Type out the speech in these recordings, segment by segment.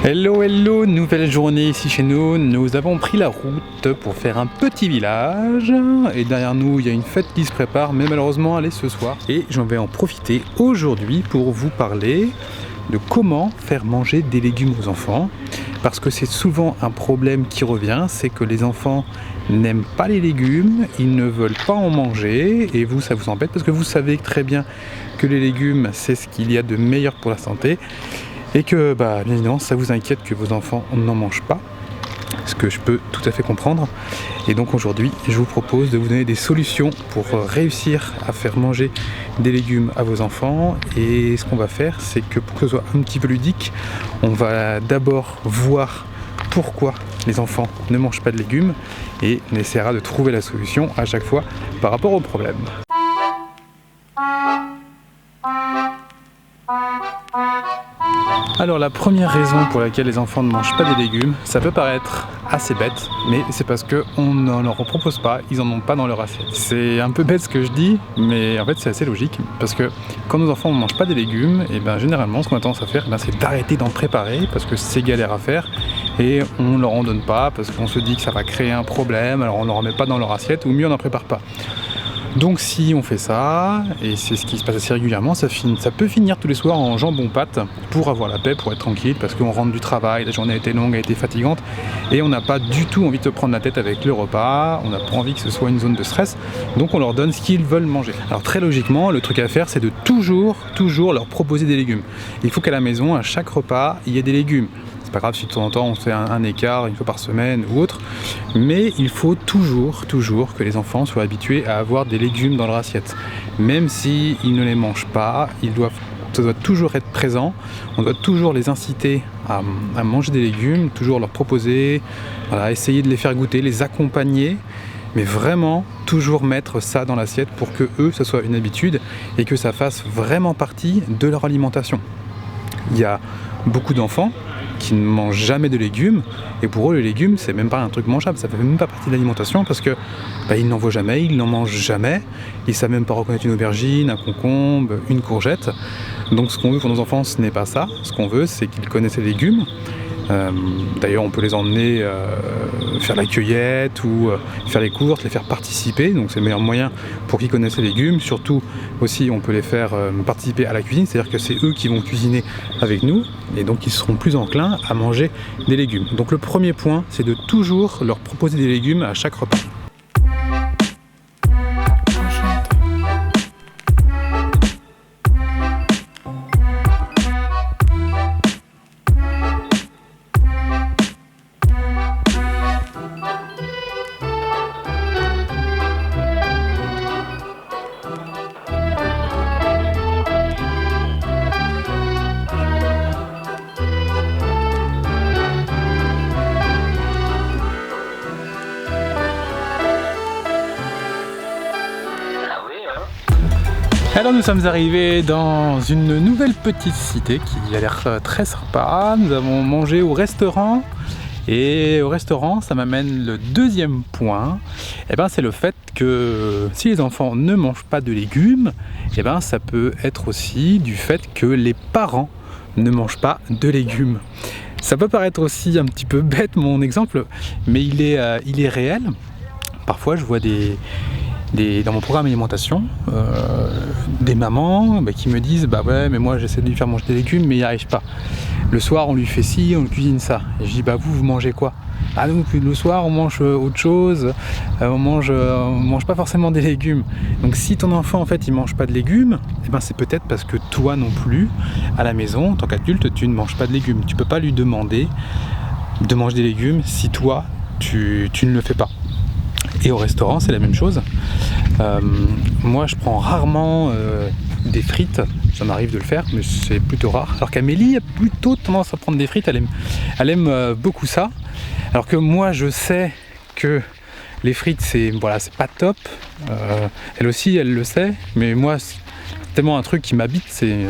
Hello, hello, nouvelle journée ici chez nous. Nous avons pris la route pour faire un petit village. Et derrière nous, il y a une fête qui se prépare, mais malheureusement, elle est ce soir. Et j'en vais en profiter aujourd'hui pour vous parler de comment faire manger des légumes aux enfants. Parce que c'est souvent un problème qui revient, c'est que les enfants n'aiment pas les légumes, ils ne veulent pas en manger, et vous, ça vous embête parce que vous savez très bien que les légumes, c'est ce qu'il y a de meilleur pour la santé. Et que, bien évidemment, ça vous inquiète que vos enfants n'en mangent pas, ce que je peux tout à fait comprendre. Et donc aujourd'hui, je vous propose de vous donner des solutions pour réussir à faire manger des légumes à vos enfants. Et ce qu'on va faire, c'est que pour que ce soit un petit peu ludique, on va d'abord voir pourquoi les enfants ne mangent pas de légumes et on essaiera de trouver la solution à chaque fois par rapport au problème. Alors la première raison pour laquelle les enfants ne mangent pas des légumes, ça peut paraître assez bête, mais c'est parce qu'on ne leur en propose pas, ils n'en ont pas dans leur assiette. C'est un peu bête ce que je dis, mais en fait c'est assez logique, parce que quand nos enfants ne mangent pas des légumes, et généralement ce qu'on a tendance à faire, c'est d'arrêter d'en préparer, parce que c'est galère à faire, et on ne leur en donne pas, parce qu'on se dit que ça va créer un problème, alors on ne leur en met pas dans leur assiette, ou mieux on n'en prépare pas. Donc si on fait ça, et c'est ce qui se passe assez régulièrement, ça peut finir tous les soirs en jambon-pâte pour avoir la paix, pour être tranquille, parce qu'on rentre du travail, la journée a été longue, a été fatigante, et on n'a pas du tout envie de se prendre la tête avec le repas, on n'a pas envie que ce soit une zone de stress, donc on leur donne ce qu'ils veulent manger. Alors très logiquement, le truc à faire, c'est de toujours leur proposer des légumes. Il faut qu'à la maison, à chaque repas, il y ait des légumes. C'est pas grave si de temps en temps on fait un écart une fois par semaine ou autre, mais il faut toujours que les enfants soient habitués à avoir des légumes dans leur assiette. Même s'ils ne les mangent pas, ça doit toujours être présent, on doit toujours les inciter à manger des légumes, toujours leur proposer, essayer de les faire goûter, les accompagner, mais vraiment toujours mettre ça dans l'assiette pour que eux, ça soit une habitude et que ça fasse vraiment partie de leur alimentation. Il y a beaucoup d'enfants qui ne mangent jamais de légumes, et pour eux les légumes c'est même pas un truc mangeable, ça fait même pas partie de l'alimentation parce que ils n'en voient jamais, ils n'en mangent jamais, ils savent même pas reconnaître une aubergine, un concombre, une courgette. Donc ce qu'on veut pour nos enfants, ce n'est pas ça, ce qu'on veut c'est qu'ils connaissent les légumes. D'ailleurs on peut les emmener faire la cueillette ou faire les courses, les faire participer, donc c'est le meilleur moyen pour qu'ils connaissent les légumes. Surtout aussi on peut les faire participer à la cuisine, c'est à dire que c'est eux qui vont cuisiner avec nous et donc ils seront plus enclins à manger des légumes. Donc le premier point, c'est de toujours leur proposer des légumes à chaque repas. Alors nous sommes arrivés dans une nouvelle petite cité qui a l'air très sympa. Nous avons mangé au restaurant et au restaurant ça m'amène le deuxième point. C'est le fait que si les enfants ne mangent pas de légumes, ça peut être aussi du fait que les parents ne mangent pas de légumes. Ça peut paraître aussi un petit peu bête mon exemple, mais il est réel. Parfois je vois dans mon programme alimentation, des mamans qui me disent ouais mais moi j'essaie de lui faire manger des légumes mais il n'y arrive pas. Le soir on lui fait ci, on lui cuisine ça. Et je dis vous mangez quoi? Nous le soir on mange autre chose, on mange pas forcément des légumes. Donc si ton enfant en fait il mange pas de légumes, c'est peut-être parce que toi non plus à la maison en tant qu'adulte tu ne manges pas de légumes. Tu peux pas lui demander de manger des légumes si toi tu ne le fais pas. Et au restaurant c'est la même chose. Moi je prends rarement des frites, ça m'arrive de le faire mais c'est plutôt rare. Alors qu'Amélie a plutôt tendance à prendre des frites, elle aime beaucoup ça. Alors que moi je sais que les frites c'est pas top, elle aussi elle le sait, mais moi c'est tellement un truc qui m'habite, c'est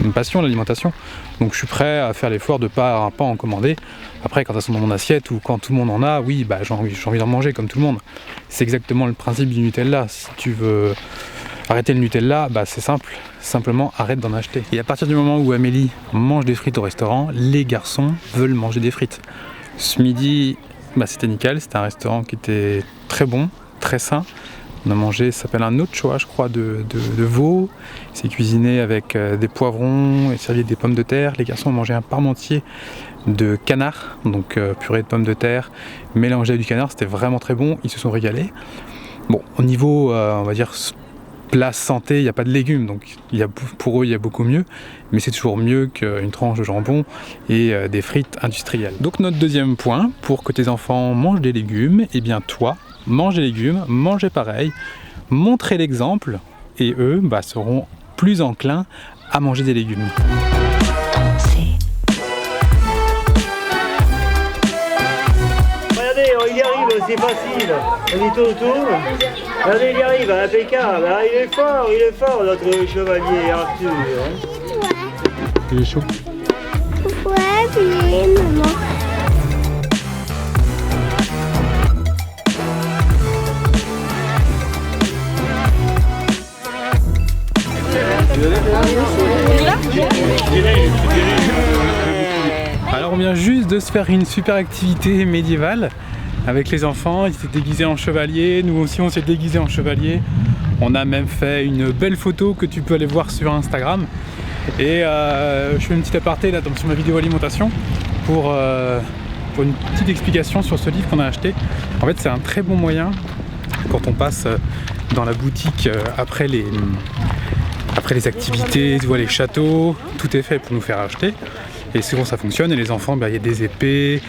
une passion l'alimentation. Donc je suis prêt à faire l'effort de ne pas en commander. Après quand elles sont dans mon assiette ou quand tout le monde en a, j'ai envie d'en manger comme tout le monde. C'est exactement le principe du Nutella. Si tu veux Arrêter le Nutella, bah c'est simple, simplement arrête d'en acheter. Et à partir du moment où Amélie mange des frites au restaurant, les garçons veulent manger des frites. Ce midi, bah c'était nickel, c'était un restaurant qui était très bon, très sain. On a mangé, ça s'appelle un ochoa, je crois, de veau. C'est cuisiné avec des poivrons et servi avec des pommes de terre. Les garçons ont mangé un parmentier de canard, donc purée de pommes de terre mélangée à du canard. C'était vraiment très bon, ils se sont régalés. Bon, au niveau, on va dire, plat santé, il n'y a pas de légumes, donc pour eux, il y a beaucoup mieux. Mais c'est toujours mieux qu'une tranche de jambon et des frites industrielles. Donc notre deuxième point, pour que tes enfants mangent des légumes, eh bien toi, mange des légumes, mangez pareil, montrez l'exemple et eux seront plus enclins à manger des légumes. Regardez, il y arrive, c'est facile. On y tourne. Regardez, il y arrive, impeccable. Ah, il est fort, notre chevalier Arthur. Il est chaud. Ouais, puis maman. Alors on vient juste de se faire une super activité médiévale avec les enfants, ils étaient déguisés en chevaliers, nous aussi on s'est déguisés en chevaliers. On a même fait une belle photo que tu peux aller voir sur Instagram. Et je fais une petite aparté là sur ma vidéo alimentation pour une petite explication sur ce livre qu'on a acheté. En fait c'est un très bon moyen quand on passe dans la boutique après les activités, tu vois, les châteaux, tout est fait pour nous faire acheter. Et souvent ça fonctionne, et les enfants, il y a des épées,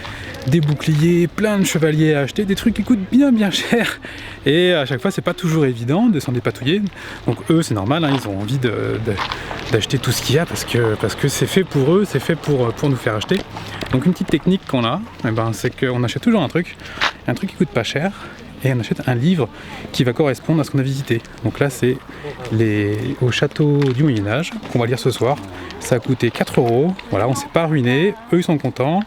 des boucliers, plein de chevaliers à acheter, des trucs qui coûtent bien cher. Et à chaque fois c'est pas toujours évident de s'en dépatouiller. Donc eux c'est normal, hein, ils ont envie d'acheter tout ce qu'il y a parce que c'est fait pour eux, c'est fait pour nous faire acheter. Donc une petite technique qu'on a, c'est qu'on achète toujours un truc qui coûte pas cher. Et on achète un livre qui va correspondre à ce qu'on a visité. Donc là c'est au château du Moyen-Âge qu'on va lire ce soir. Ça a coûté 4 €, voilà, on s'est pas ruiné, eux ils sont contents,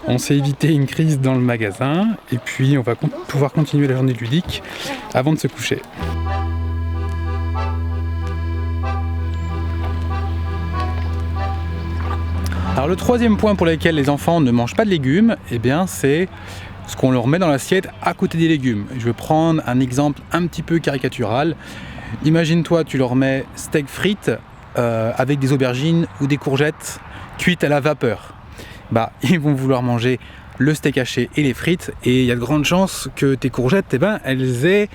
on s'est évité une crise dans le magasin et puis on va pouvoir continuer la journée ludique avant de se coucher. Alors le troisième point pour lequel les enfants ne mangent pas de légumes, eh bien c'est ce qu'on leur met dans l'assiette à côté des légumes. Je vais prendre un exemple un petit peu caricatural. Imagine-toi, tu leur mets steak frites avec des aubergines ou des courgettes cuites à la vapeur. Ils vont vouloir manger le steak haché et les frites, et il y a de grandes chances que tes courgettes, elles aient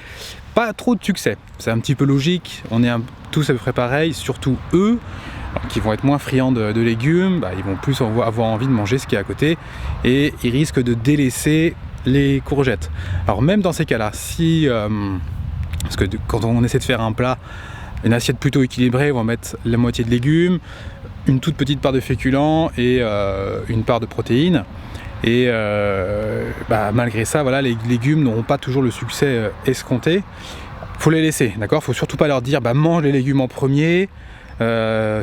pas trop de succès. C'est un petit peu logique, on est tous à peu près pareil, surtout eux, qui vont être moins friands de légumes, ils vont plus avoir envie de manger ce qui est à côté, et ils risquent de délaisser les courgettes. Alors même dans ces cas-là, parce que quand on essaie de faire un plat, une assiette plutôt équilibrée, on va mettre la moitié de légumes, une toute petite part de féculents et une part de protéines. Et malgré ça, voilà, les légumes n'auront pas toujours le succès escompté. Faut les laisser, d'accord ? Faut surtout pas leur dire mange les légumes en premier.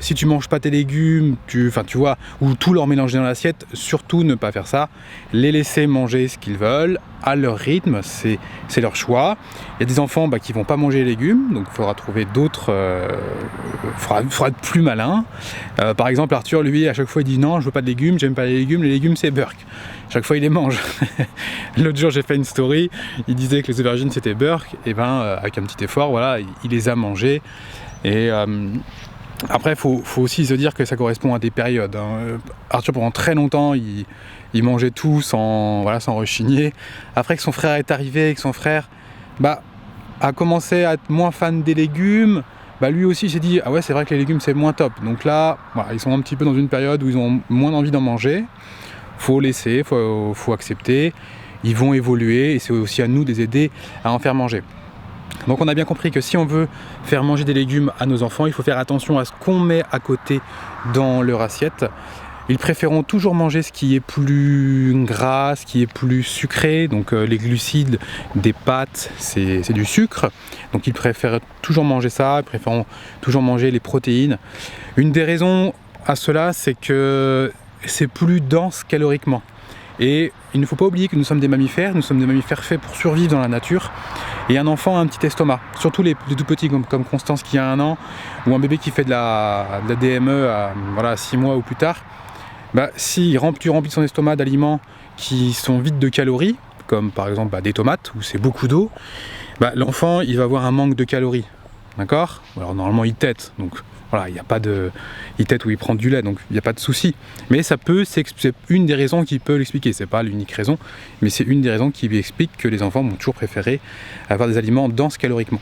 Si tu manges pas tes légumes, tu vois, ou tout leur mélanger dans l'assiette, surtout ne pas faire ça. Les laisser manger ce qu'ils veulent à leur rythme, c'est leur choix. Il y a des enfants qui vont pas manger les légumes, donc il faudra trouver d'autres. Faudra être plus malin. Par exemple, Arthur, lui, à chaque fois il dit non, je veux pas de légumes, j'aime pas les légumes c'est Burk. Chaque fois il les mange. L'autre jour j'ai fait une story, il disait que les aubergines c'était Burk, et avec un petit effort, voilà, il les a mangées. Et après, il faut aussi se dire que ça correspond à des périodes. Arthur, pendant très longtemps, il mangeait tout sans rechigner. Après que son frère est arrivé et que son frère a commencé à être moins fan des légumes, lui aussi s'est dit « Ah ouais, c'est vrai que les légumes, c'est moins top. » Donc là, ils sont un petit peu dans une période où ils ont moins envie d'en manger. Faut laisser, faut accepter. Ils vont évoluer et c'est aussi à nous de les aider à en faire manger. Donc on a bien compris que si on veut faire manger des légumes à nos enfants, il faut faire attention à ce qu'on met à côté dans leur assiette. Ils préféreront toujours manger ce qui est plus gras, ce qui est plus sucré. Donc les glucides des pâtes, c'est du sucre. Donc ils préfèrent toujours manger ça, ils préfèrent toujours manger les protéines. Une des raisons à cela, c'est que c'est plus dense caloriquement. Et il ne faut pas oublier que nous sommes des mammifères faits pour survivre dans la nature. Et un enfant a un petit estomac, surtout les tout petits comme Constance qui a 1 an, ou un bébé qui fait de la DME à 6 mois ou plus tard. Si tu remplis son estomac d'aliments qui sont vides de calories, comme par exemple des tomates où c'est beaucoup d'eau, l'enfant il va avoir un manque de calories. D'accord ? Alors normalement il tète, donc voilà, il n'y a pas de. Il tète ou il prend du lait, donc il n'y a pas de souci. Mais c'est une des raisons qui peut l'expliquer. C'est pas l'unique raison, mais c'est une des raisons qui lui explique que les enfants vont toujours préférer avoir des aliments denses caloriquement.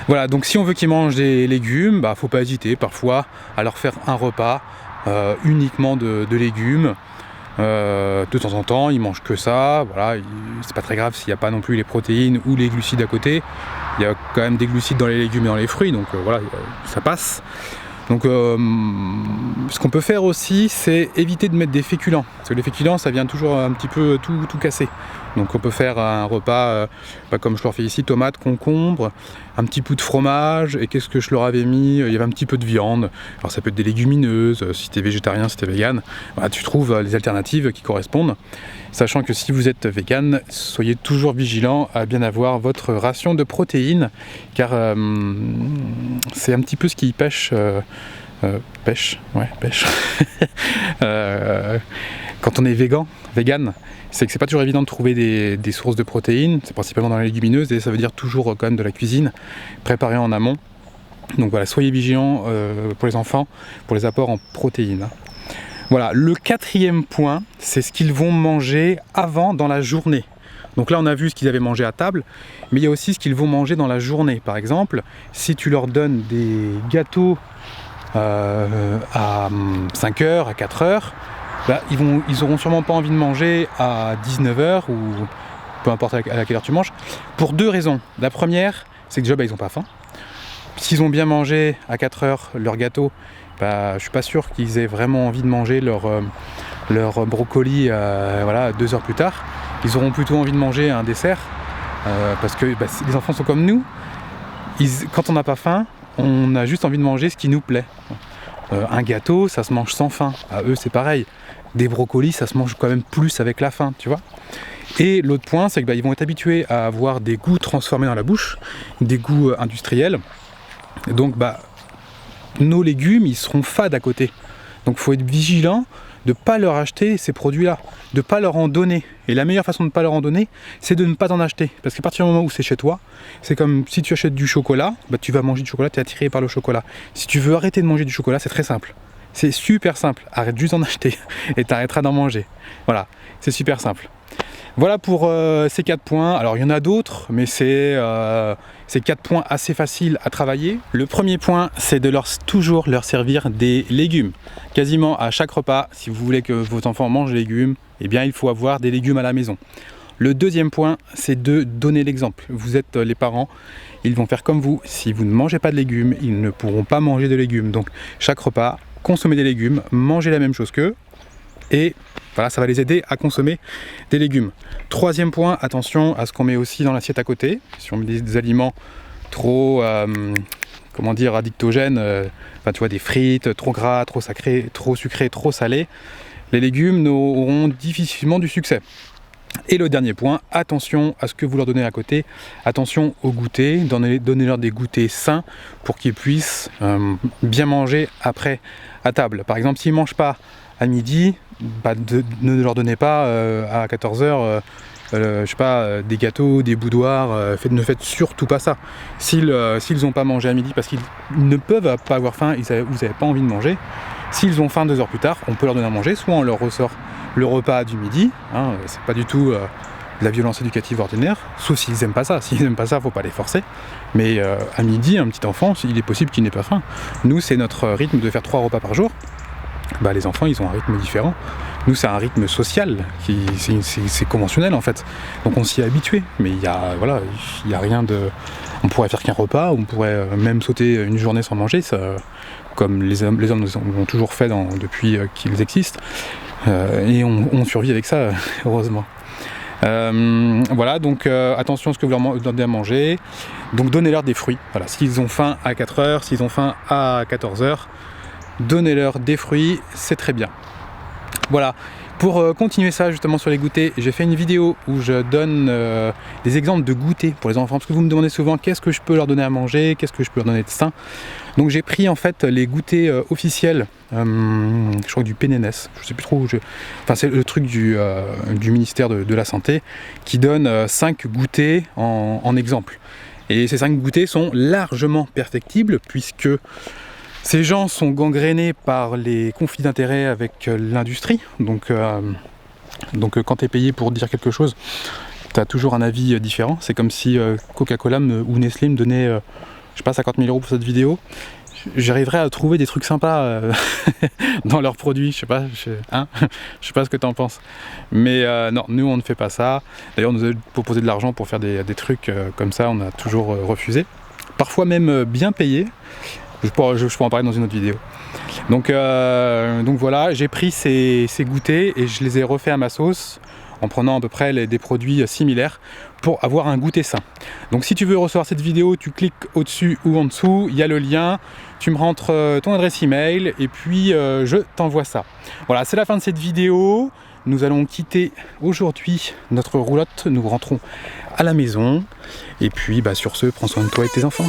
Voilà, donc si on veut qu'ils mangent des légumes, faut pas hésiter parfois à leur faire un repas uniquement de légumes. De temps en temps, ils mangent que ça, voilà, c'est pas très grave s'il n'y a pas non plus les protéines ou les glucides à côté. Il y a quand même des glucides dans les légumes et dans les fruits, donc voilà, ça passe. Donc ce qu'on peut faire aussi, c'est éviter de mettre des féculents, parce que les féculents, ça vient toujours un petit peu tout casser. Donc on peut faire un repas, comme je leur fais ici, tomates, concombres, un petit peu de fromage, et qu'est-ce que je leur avais mis ? Il y avait un petit peu de viande, alors ça peut être des légumineuses, si tu es végétarien, si tu es vegan, tu trouves les alternatives qui correspondent. Sachant que si vous êtes vegan, soyez toujours vigilant à bien avoir votre ration de protéines, car c'est un petit peu ce qui pêche. Pêche. Quand on est vegan, c'est que c'est pas toujours évident de trouver des sources de protéines, c'est principalement dans les légumineuses, et ça veut dire toujours quand même de la cuisine préparée en amont. Donc voilà, soyez vigilants pour les enfants, pour les apports en protéines. Voilà, le 4e point, c'est ce qu'ils vont manger avant dans la journée. Donc là, on a vu ce qu'ils avaient mangé à table, mais il y a aussi ce qu'ils vont manger dans la journée. Par exemple, si tu leur donnes des gâteaux à 5h, à 4h, ils auront sûrement pas envie de manger à 19h ou peu importe à laquelle heure tu manges, pour 2 raisons. La première, c'est que déjà ils n'ont pas faim. S'ils ont bien mangé à 4h leur gâteau, je suis pas sûr qu'ils aient vraiment envie de manger leur brocoli 2 heures plus tard. Ils auront plutôt envie de manger un dessert parce que les enfants sont comme nous. Quand on n'a pas faim, on a juste envie de manger ce qui nous plaît. Un gâteau, ça se mange sans faim. Eux, c'est pareil. Des brocolis, ça se mange quand même plus avec la faim, tu vois. Et l'autre point, c'est qu'ils vont être habitués à avoir des goûts transformés dans la bouche, des goûts industriels. Donc, nos légumes, ils seront fades à côté. Donc, il faut être vigilant de ne pas leur acheter ces produits-là, de ne pas leur en donner. Et la meilleure façon de ne pas leur en donner, c'est de ne pas en acheter. Parce qu'à partir du moment où c'est chez toi, c'est comme si tu achètes du chocolat, tu vas manger du chocolat, tu es attiré par le chocolat. Si tu veux arrêter de manger du chocolat, c'est très simple. C'est super simple. Arrête juste d'en acheter et tu arrêteras d'en manger. Voilà, c'est super simple. Voilà pour ces 4 points. Alors il y en a d'autres, mais c'est 4 points assez faciles à travailler. Le premier point, c'est de toujours leur servir des légumes. Quasiment à chaque repas, si vous voulez que vos enfants mangent des légumes, il faut avoir des légumes à la maison. Le deuxième point, c'est de donner l'exemple. Vous êtes les parents, ils vont faire comme vous. Si vous ne mangez pas de légumes, ils ne pourront pas manger de légumes. Donc chaque repas, consommez des légumes, mangez la même chose qu'eux, et voilà, ça va les aider à consommer des légumes. Troisième point, attention à ce qu'on met aussi dans l'assiette à côté. Si on met des aliments trop, addictogènes, des frites, trop gras, trop sucrés, trop salés, les légumes auront difficilement du succès. Et le dernier point, attention à ce que vous leur donnez à côté, attention au goûter, donnez-leur des goûters sains pour qu'ils puissent bien manger après à table. Par exemple, s'ils ne mangent pas à midi, ne leur donnez pas à 14h des gâteaux, des boudoirs, ne faites surtout pas ça. S'ils n'ont pas mangé à midi parce qu'ils ne peuvent pas avoir faim, vous n'avez pas envie de manger, s'ils ont faim 2 heures plus tard, on peut leur donner à manger, soit on leur ressort le repas du midi, c'est pas du tout de la violence éducative ordinaire, sauf s'ils n'aiment pas ça. S'ils n'aiment pas ça, faut pas les forcer. Mais à midi, un petit enfant, il est possible qu'il n'ait pas faim. Nous, c'est notre rythme de faire 3 repas par jour. Les enfants, ils ont un rythme différent. Nous, c'est un rythme social, c'est conventionnel en fait. Donc on s'y est habitué. Mais il y a rien de. On pourrait faire qu'un repas, on pourrait même sauter une journée sans manger, ça, comme les hommes l'ont toujours fait depuis qu'ils existent. Et on survit avec ça, heureusement. Donc attention à ce que vous leur donnez à manger. Donc donnez-leur des fruits. Voilà, s'ils ont faim à 4h, s'ils ont faim à 14h, donnez-leur des fruits, c'est très bien. Voilà, Pour continuer ça justement sur les goûters, j'ai fait une vidéo où je donne des exemples de goûters pour les enfants, parce que vous me demandez souvent qu'est-ce que je peux leur donner à manger, qu'est-ce que je peux leur donner de sain. Donc j'ai pris en fait les goûters officiels, je crois du PNNS, je sais plus trop, enfin c'est le truc du ministère de la Santé, qui donne 5 goûters en exemple. Et ces 5 goûters sont largement perfectibles, puisque ces gens sont gangrénés par les conflits d'intérêts avec l'industrie, donc quand tu es payé pour dire quelque chose, tu as toujours un avis différent. C'est comme si Coca-Cola ou Nestlé me donnait, je sais pas, 50 000 € pour cette vidéo. J'arriverais à trouver des trucs sympas dans leurs produits, je sais pas ce que tu en penses. Mais non, nous on ne fait pas ça. D'ailleurs on nous a proposé de l'argent pour faire des trucs comme ça, on a toujours refusé. Parfois même bien payé. Je pourrais en parler dans une autre vidéo. Donc voilà, j'ai pris ces goûters et je les ai refaits à ma sauce en prenant à peu près des produits similaires pour avoir un goûter sain. Donc si tu veux recevoir cette vidéo, tu cliques au-dessus ou en dessous, il y a le lien, tu me rentres ton adresse email et puis je t'envoie ça. Voilà, c'est la fin de cette vidéo. Nous allons quitter aujourd'hui notre roulotte, nous rentrons à la maison et puis sur ce, prends soin de toi et de tes enfants.